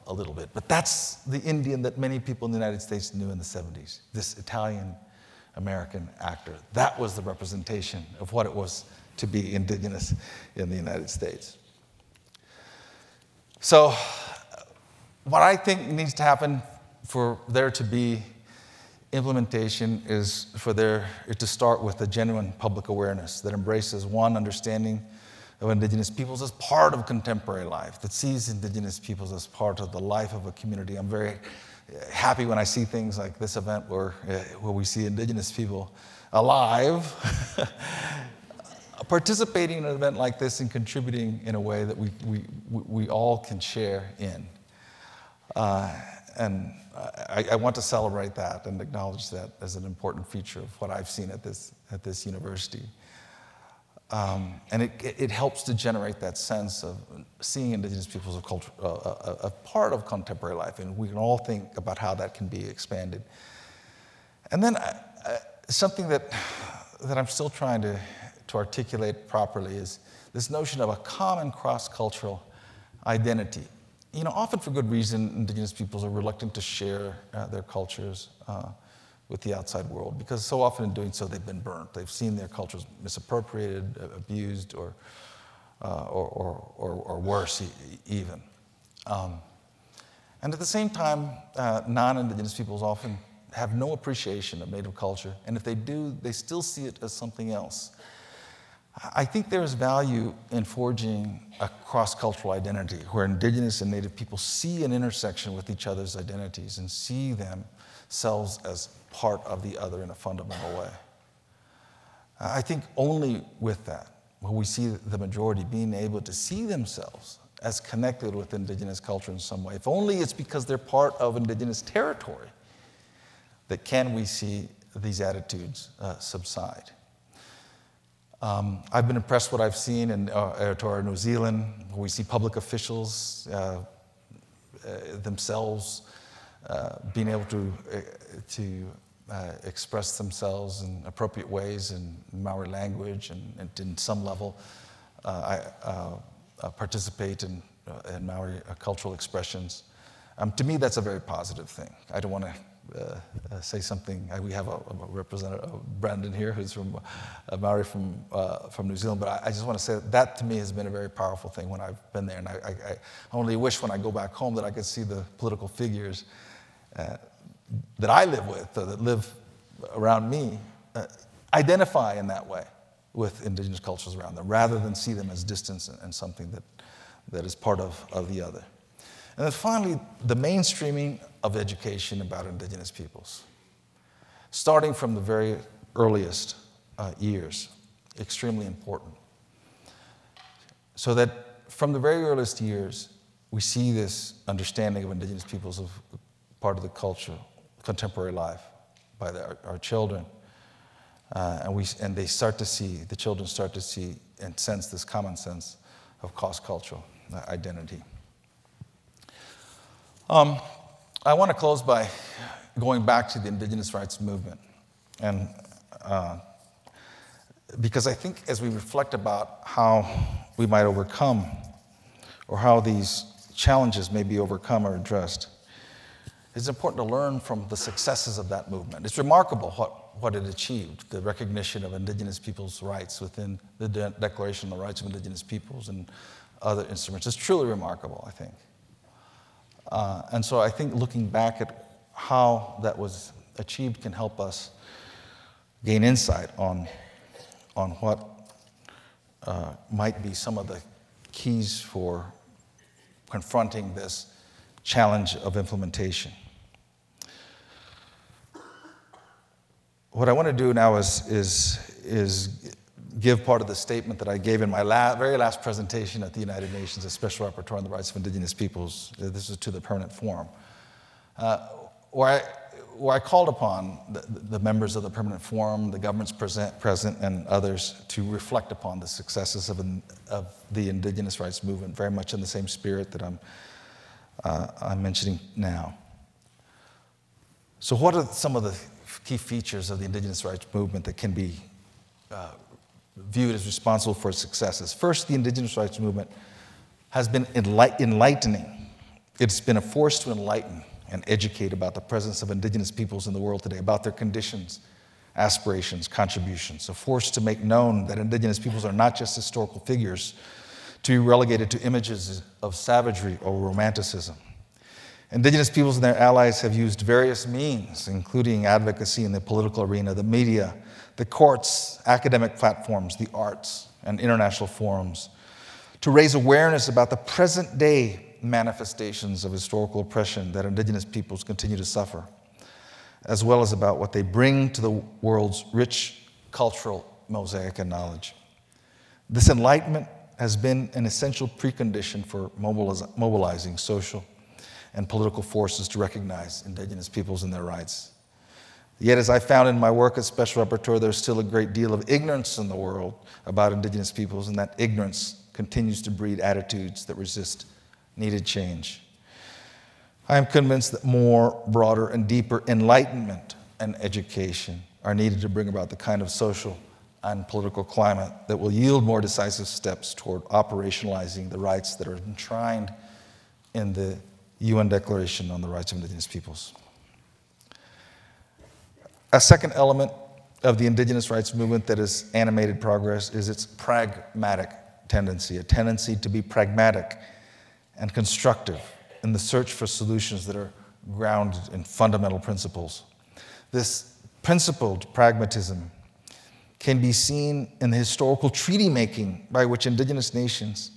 a little bit. But that's the Indian that many people in the United States knew in the 70s, this Italian-American actor. That was the representation of what it was to be indigenous in the United States. So what I think needs to happen for there to be implementation is for it to start with a genuine public awareness that embraces one understanding of indigenous peoples as part of contemporary life, that sees indigenous peoples as part of the life of a community. I'm very happy when I see things like this event where we see indigenous people alive, participating in an event like this and contributing in a way that we all can share in. And I want to celebrate that and acknowledge that as an important feature of what I've seen at this university. And it helps to generate that sense of seeing indigenous peoples of culture, a part of contemporary life, and we can all think about how that can be expanded. And then something that I'm still trying to articulate properly is this notion of a common cross-cultural identity often for good reason, Indigenous peoples are reluctant to share their cultures with the outside world, because so often in doing so they've been burnt. They've seen their cultures misappropriated, abused, or worse even. And at the same time, non-Indigenous peoples often have no appreciation of Native culture, and if they do, they still see it as something else. I think there is value in forging a cross-cultural identity where Indigenous and Native people see an intersection with each other's identities and see themselves as part of the other in a fundamental way. I think only with that will we see the majority being able to see themselves as connected with Indigenous culture in some way. If only it's because they're part of Indigenous territory that can we see these attitudes subside. I've been impressed what I've seen in Aotearoa, New Zealand, where we see public officials themselves being able to express themselves in appropriate ways in Maori language and in some level participate in Maori cultural expressions. To me, that's a very positive thing. I don't want to say something. We have a representative, Brandon here, who's from Maori from New Zealand, but I just want to say that to me has been a very powerful thing when I've been there, and I only wish when I go back home that I could see the political figures that I live with, or that live around me, identify in that way with Indigenous cultures around them, rather than see them as distant and something that is part of the other. And then finally, the mainstreaming of education about Indigenous peoples, starting from the very earliest years, extremely important. So that from the very earliest years, we see this understanding of Indigenous peoples as part of the culture, contemporary life, by our children. And they start to see, the children start to see and sense this common sense of cross-cultural identity. I want to close by going back to the Indigenous rights movement, and because I think as we reflect about how we might overcome, or how these challenges may be overcome or addressed, it's important to learn from the successes of that movement. It's remarkable what it achieved, the recognition of Indigenous peoples' rights within the Declaration on the Rights of Indigenous Peoples and other instruments. It's truly remarkable, I think. And so I think looking back at how that was achieved can help us gain insight on what might be some of the keys for confronting this challenge of implementation. What I want to do now is give part of the statement that I gave in my very last presentation at the United Nations as Special Rapporteur on the Rights of Indigenous Peoples. This is to the Permanent Forum, where I called upon the members of the Permanent Forum, the governments present, and others to reflect upon the successes of the Indigenous rights movement, very much in the same spirit that I'm mentioning now. So what are some of the key features of the Indigenous rights movement that can be viewed as responsible for its successes? First, the Indigenous rights movement has been enlightening. It's been a force to enlighten and educate about the presence of Indigenous peoples in the world today, about their conditions, aspirations, contributions, a force to make known that Indigenous peoples are not just historical figures to be relegated to images of savagery or romanticism. Indigenous peoples and their allies have used various means, including advocacy in the political arena, the media, the courts, academic platforms, the arts, and international forums, to raise awareness about the present-day manifestations of historical oppression that Indigenous peoples continue to suffer, as well as about what they bring to the world's rich cultural mosaic and knowledge. This enlightenment has been an essential precondition for mobilizing social and political forces to recognize Indigenous peoples and their rights. Yet, as I found in my work as Special Rapporteur, there's still a great deal of ignorance in the world about Indigenous peoples, and that ignorance continues to breed attitudes that resist needed change. I am convinced that more, broader, and deeper enlightenment and education are needed to bring about the kind of social and political climate that will yield more decisive steps toward operationalizing the rights that are enshrined in the UN Declaration on the Rights of Indigenous Peoples. A second element of the Indigenous rights movement that has animated progress is its pragmatic tendency, a tendency to be pragmatic and constructive in the search for solutions that are grounded in fundamental principles. This principled pragmatism can be seen in the historical treaty making by which Indigenous nations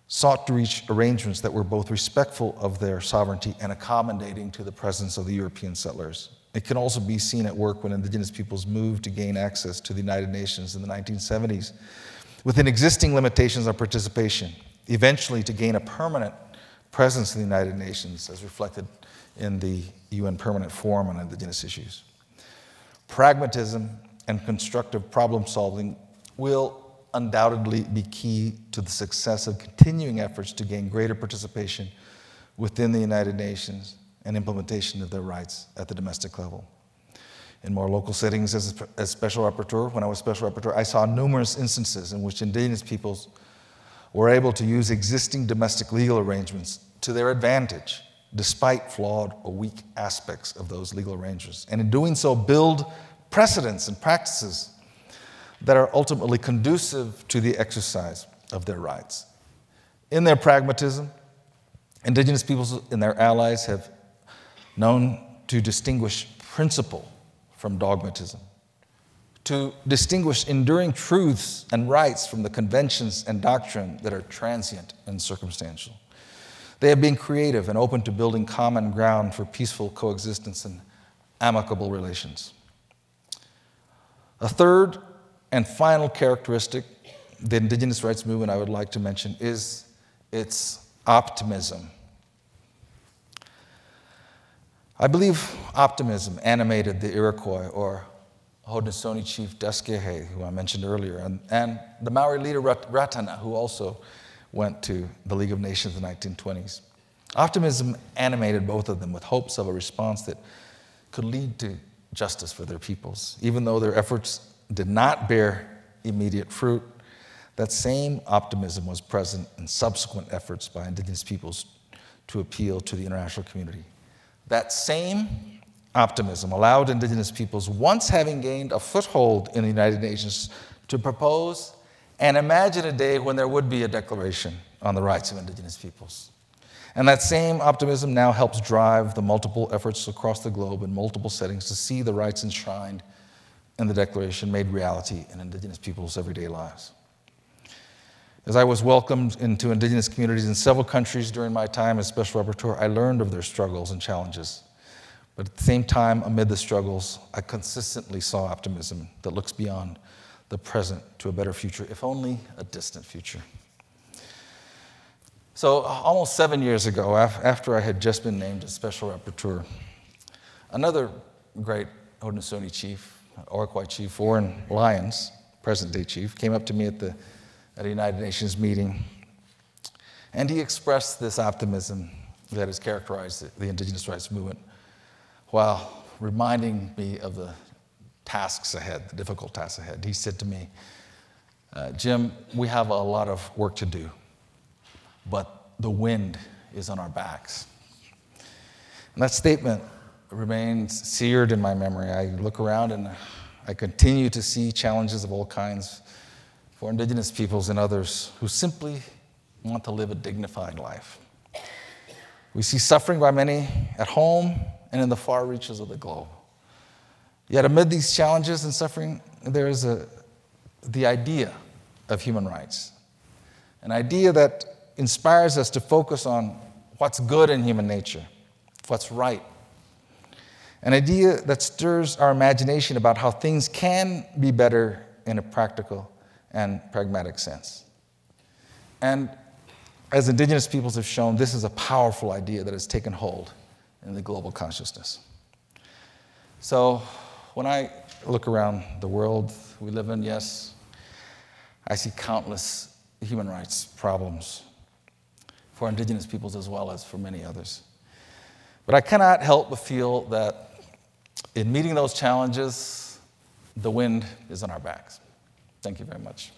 sought to reach arrangements that were both respectful of their sovereignty and accommodating to the presence of the European settlers. It can also be seen at work when Indigenous peoples moved to gain access to the United Nations in the 1970s, within existing limitations on participation, eventually to gain a permanent presence in the United Nations, as reflected in the UN Permanent Forum on Indigenous Issues. Pragmatism and constructive problem solving will undoubtedly be key to the success of continuing efforts to gain greater participation within the United Nations and implementation of their rights at the domestic level. In more local settings as Special Rapporteur, when I was Special Rapporteur, I saw numerous instances in which Indigenous peoples were able to use existing domestic legal arrangements to their advantage, despite flawed or weak aspects of those legal arrangements, and in doing so build precedents and practices that are ultimately conducive to the exercise of their rights. In their pragmatism, Indigenous peoples and their allies have known to distinguish principle from dogmatism, to distinguish enduring truths and rights from the conventions and doctrine that are transient and circumstantial. They have been creative and open to building common ground for peaceful coexistence and amicable relations. A third and final characteristic of the Indigenous rights movement I would like to mention is its optimism. I believe optimism animated the Iroquois, or Haudenosaunee chief Tuskegee, who I mentioned earlier, and the Maori leader Ratana, who also went to the League of Nations in the 1920s. Optimism animated both of them with hopes of a response that could lead to justice for their peoples. Even though their efforts did not bear immediate fruit, that same optimism was present in subsequent efforts by Indigenous peoples to appeal to the international community. That same optimism allowed Indigenous peoples, once having gained a foothold in the United Nations, to propose and imagine a day when there would be a declaration on the rights of Indigenous peoples. And that same optimism now helps drive the multiple efforts across the globe in multiple settings to see the rights enshrined in the Declaration made reality in Indigenous peoples' everyday lives. As I was welcomed into Indigenous communities in several countries during my time as Special Rapporteur, I learned of their struggles and challenges. But at the same time, amid the struggles, I consistently saw optimism that looks beyond the present to a better future, if only a distant future. So almost 7 years ago, after I had just been named as Special Rapporteur, another great Haudenosaunee chief, Iroquois chief, Warren Lyons, present-day chief, came up to me at a United Nations meeting, and he expressed this optimism that has characterized the Indigenous rights movement while reminding me of the tasks ahead, the difficult tasks ahead. He said to me, Jim, we have a lot of work to do, but the wind is on our backs. And that statement remains seared in my memory. I look around and I continue to see challenges of all kinds for Indigenous peoples and others who simply want to live a dignified life. We see suffering by many at home and in the far reaches of the globe. Yet amid these challenges and suffering, there is the idea of human rights, an idea that inspires us to focus on what's good in human nature, what's right, an idea that stirs our imagination about how things can be better in a practical and pragmatic sense. And as Indigenous peoples have shown, this is a powerful idea that has taken hold in the global consciousness. So when I look around the world we live in, yes, I see countless human rights problems for Indigenous peoples as well as for many others. But I cannot help but feel that in meeting those challenges, the wind is on our backs. Thank you very much.